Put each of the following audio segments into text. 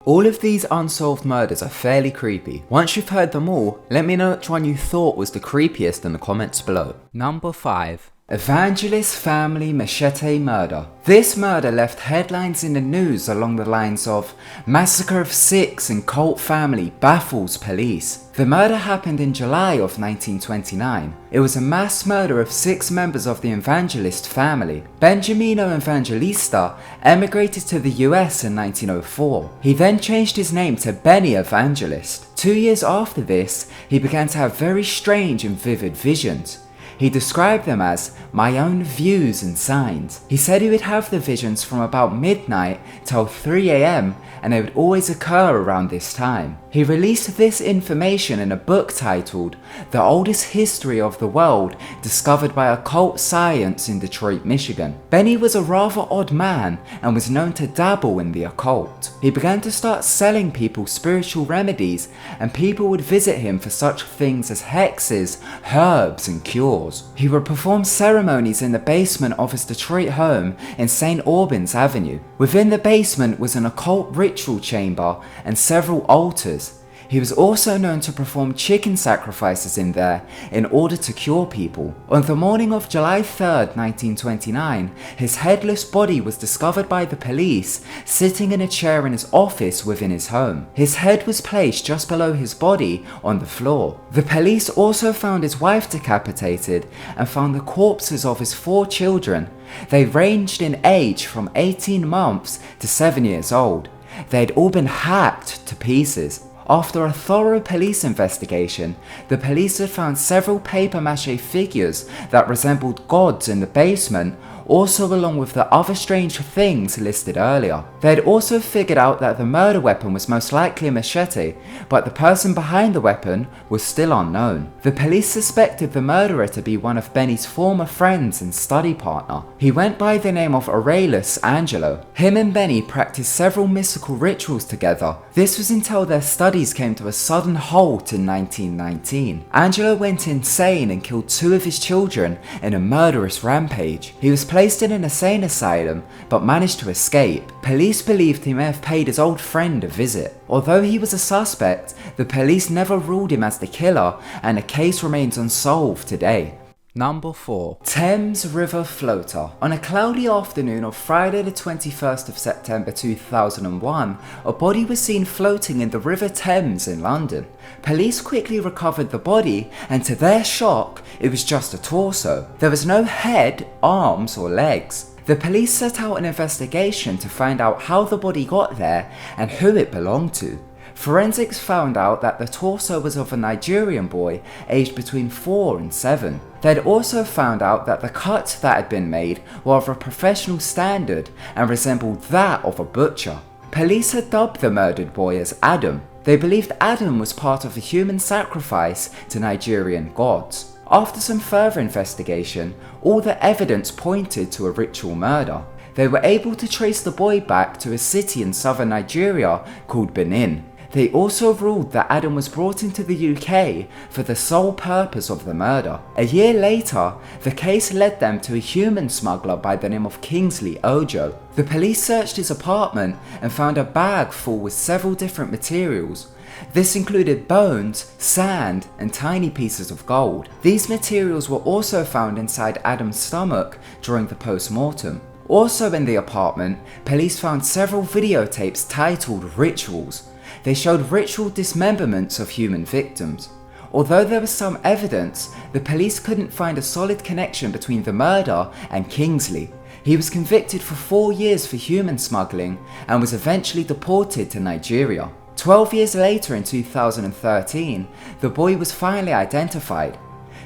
All of these unsolved murders are fairly creepy. Once you've heard them all, let me know which one you thought was the creepiest in the comments below. Number 5. Evangelist family machete murder. This murder left headlines in the news along the lines of "Massacre of 6 in cult family baffles police." The murder happened in July of 1929. It was a mass murder of 6 members of the Evangelist family. Benjamino Evangelista emigrated to the US in 1904. He then changed his name to Benny Evangelist. 2 years after this, he began to have very strange and vivid visions. He described them as "my own views and signs." He said he would have the visions from about midnight till 3 AM and they would always occur around this time. He released this information in a book titled "The Oldest History of the World Discovered by Occult Science in Detroit, Michigan." Benny was a rather odd man and was known to dabble in the occult. He began to start selling people spiritual remedies and people would visit him for such things as hexes, herbs and cures. He would perform ceremonies in the basement of his Detroit home in St. Albans Avenue. Within the basement was an occult ritual chamber and several altars. He was also known to perform chicken sacrifices in there in order to cure people. On the morning of July 3rd, 1929, his headless body was discovered by the police sitting in a chair in his office within his home. His head was placed just below his body on the floor. The police also found his wife decapitated and found the corpses of his 4 children. They ranged in age from 18 months to 7 years old. They had all been hacked to pieces. After a thorough police investigation, the police had found several paper mache figures that resembled gods in the basement, also along with the other strange things listed earlier. They had also figured out that the murder weapon was most likely a machete, but the person behind the weapon was still unknown. The police suspected the murderer to be one of Benny's former friends and study partner. He went by the name of Aurelius Angelo. Him and Benny practiced several mystical rituals together. This was until their studies came to a sudden halt in 1919. Angelo went insane and killed 2 of his children in a murderous rampage. He was placed in an insane asylum but managed to escape. Police believed he may have paid his old friend a visit. Although he was a suspect, the police never ruled him as the killer and the case remains unsolved today. Number 4. Thames River Floater. On a cloudy afternoon of Friday the 21st of September 2001, a body was seen floating in the River Thames in London. Police quickly recovered the body and to their shock, it was just a torso. There was no head, arms or legs. The police set out an investigation to find out how the body got there and who it belonged to. Forensics found out that the torso was of a Nigerian boy aged between 4 and 7. They'd also found out that the cuts that had been made were of a professional standard and resembled that of a butcher. Police had dubbed the murdered boy as Adam. They believed Adam was part of a human sacrifice to Nigerian gods. After some further investigation, all the evidence pointed to a ritual murder. They were able to trace the boy back to a city in southern Nigeria called Benin. They also ruled that Adam was brought into the UK for the sole purpose of the murder. A year later, the case led them to a human smuggler by the name of Kingsley Ojo. The police searched his apartment and found a bag full with several different materials. This included bones, sand, and tiny pieces of gold. These materials were also found inside Adam's stomach during the post-mortem. Also in the apartment, police found several videotapes titled Rituals. They showed ritual dismemberments of human victims. Although there was some evidence, the police couldn't find a solid connection between the murder and Kingsley. He was convicted for 4 years for human smuggling and was eventually deported to Nigeria. 12 years later in 2013, the boy was finally identified.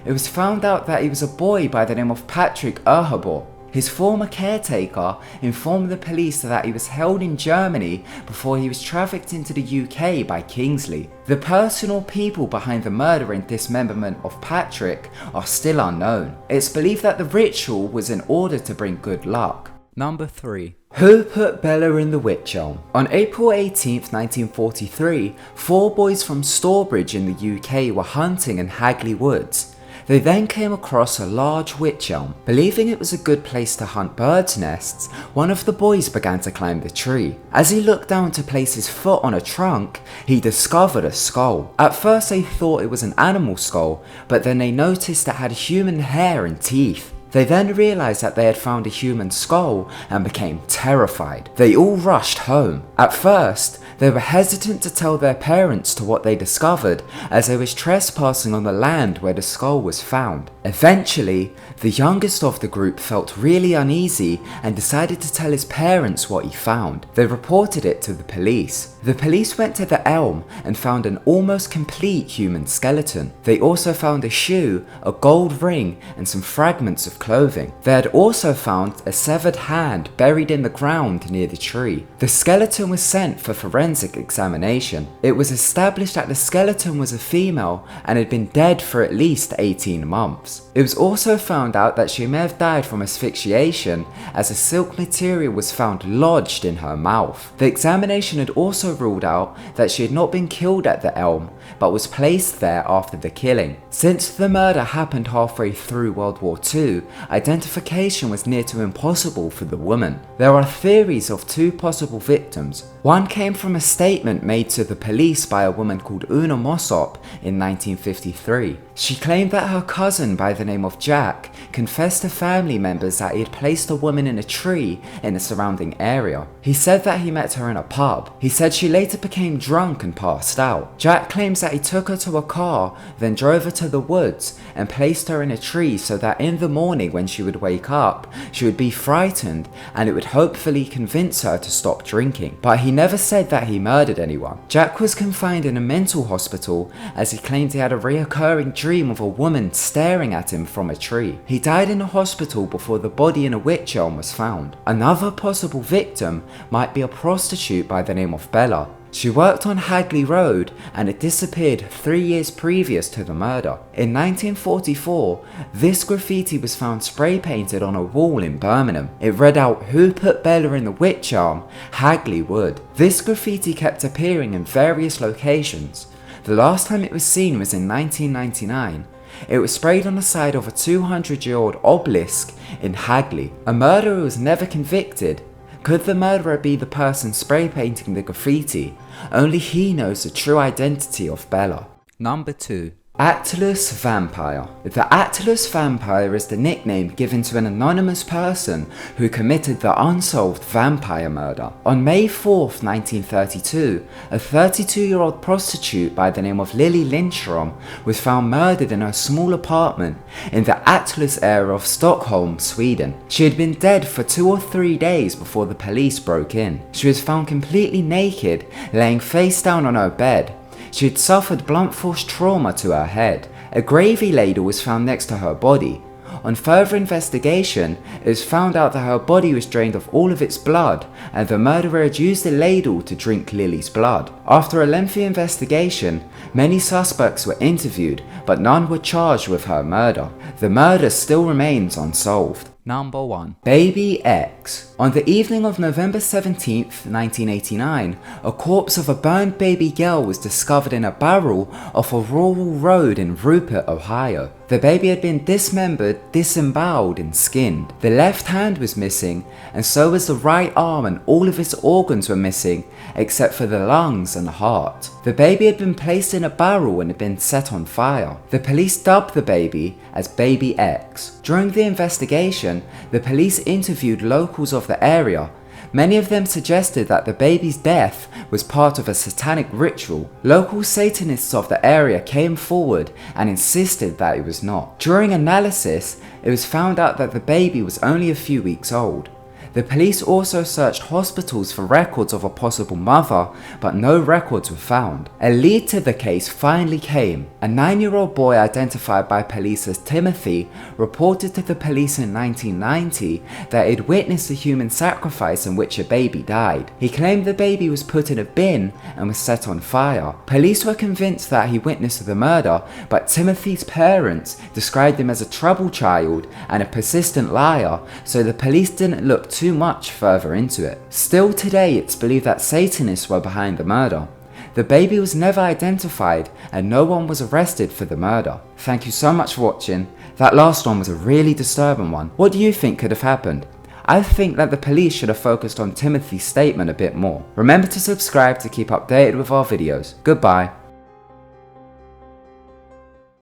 It was found out that he was a boy by the name of Patrick Erhabor. His former caretaker informed the police that he was held in Germany before he was trafficked into the UK by Kingsley. The personal people behind the murder and dismemberment of Patrick are still unknown. It's believed that the ritual was in order to bring good luck. Number 3. Who put Bella in the witch elm? On April 18th, 1943, 4 boys from Stourbridge in the UK were hunting in Hagley Woods. They then came across a large wych elm. Believing it was a good place to hunt birds' nests, one of the boys began to climb the tree. As he looked down to place his foot on a trunk, he discovered a skull. At first they thought it was an animal skull, but then they noticed it had human hair and teeth. They then realised that they had found a human skull and became terrified. They all rushed home. At first, they were hesitant to tell their parents to what they discovered, as they was trespassing on the land where the skull was found. Eventually, the youngest of the group felt really uneasy and decided to tell his parents what he found. They reported it to the police. The police went to the elm and found an almost complete human skeleton. They also found a shoe, a gold ring, and some fragments of clothing. They had also found a severed hand buried in the ground near the tree. The skeleton was sent for forensic examination. It was established that the skeleton was a female and had been dead for at least 18 months. It was also found out that she may have died from asphyxiation, as a silk material was found lodged in her mouth. The examination had also ruled out that she had not been killed at the elm, but was placed there after the killing. Since the murder happened halfway through World War II, identification was near to impossible for the woman. There are theories of two possible victims. One came from a statement made to the police by a woman called Una Mossop in 1953. She claimed that her cousin by the name of Jack confessed to family members that he had placed a woman in a tree in the surrounding area. He said that he met her in a pub. He said she later became drunk and passed out. Jack claims that he took her to a car, then drove her to the woods and placed her in a tree so that in the morning when she would wake up, she would be frightened and it would hopefully convince her to stop drinking. But he never said that he murdered anyone. Jack was confined in a mental hospital as he claimed he had a reoccurring dream of a woman staring at him from a tree. He died in a hospital before the body in a wych elm was found. Another possible victim might be a prostitute by the name of Bella. She worked on Hagley Road and had disappeared 3 years previous to the murder. In 1944, this graffiti was found spray painted on a wall in Birmingham. It read out, "Who put Bella in the wych elm? Hagley Wood." This graffiti kept appearing in various locations. The last time it was seen was in 1999. It was sprayed on the side of a 200-year-old obelisk in Hagley. A murderer was never convicted. Could the murderer be the person spray painting the graffiti? Only he knows the true identity of Bella. Number 2. Atlas Vampire. The Atlas Vampire is the nickname given to an anonymous person who committed the unsolved vampire murder. On May 4th, 1932, a 32-year-old prostitute by the name of Lily Lindstrom was found murdered in her small apartment in the Atlas area of Stockholm, Sweden. She had been dead for 2 or 3 days before the police broke in. She was found completely naked, laying face down on her bed. She had suffered blunt force trauma to her head. A gravy ladle was found next to her body. On further investigation, it was found out that her body was drained of all of its blood and the murderer had used the ladle to drink Lily's blood. After a lengthy investigation, many suspects were interviewed, but none were charged with her murder. The murder still remains unsolved. Number 1. Baby X. On the evening of November 17th, 1989, a corpse of a burned baby girl was discovered in a barrel off a rural road in Rupert, Ohio. The baby had been dismembered, disemboweled and skinned. The left hand was missing, and so was the right arm, and all of its organs were missing except for the lungs and the heart. The baby had been placed in a barrel and had been set on fire. The police dubbed the baby as Baby X. During the investigation, the police interviewed locals of the area. Many of them suggested that the baby's death was part of a satanic ritual. Local Satanists of the area came forward and insisted that it was not. During analysis, it was found out that the baby was only a few weeks old. The police also searched hospitals for records of a possible mother, but no records were found. A lead to the case finally came. A 9-year-old boy identified by police as Timothy reported to the police in 1990 that he'd witnessed a human sacrifice in which a baby died. He claimed the baby was put in a bin and was set on fire. Police were convinced that he witnessed the murder, but Timothy's parents described him as a trouble child and a persistent liar, so the police didn't look too much further into it. Still today, it's believed that Satanists were behind the murder. The baby was never identified and no one was arrested for the murder. Thank you so much for watching. That last one was a really disturbing one. What do you think could have happened? I think that the police should have focused on Timothy's statement a bit more. Remember to subscribe to keep updated with our videos. Goodbye.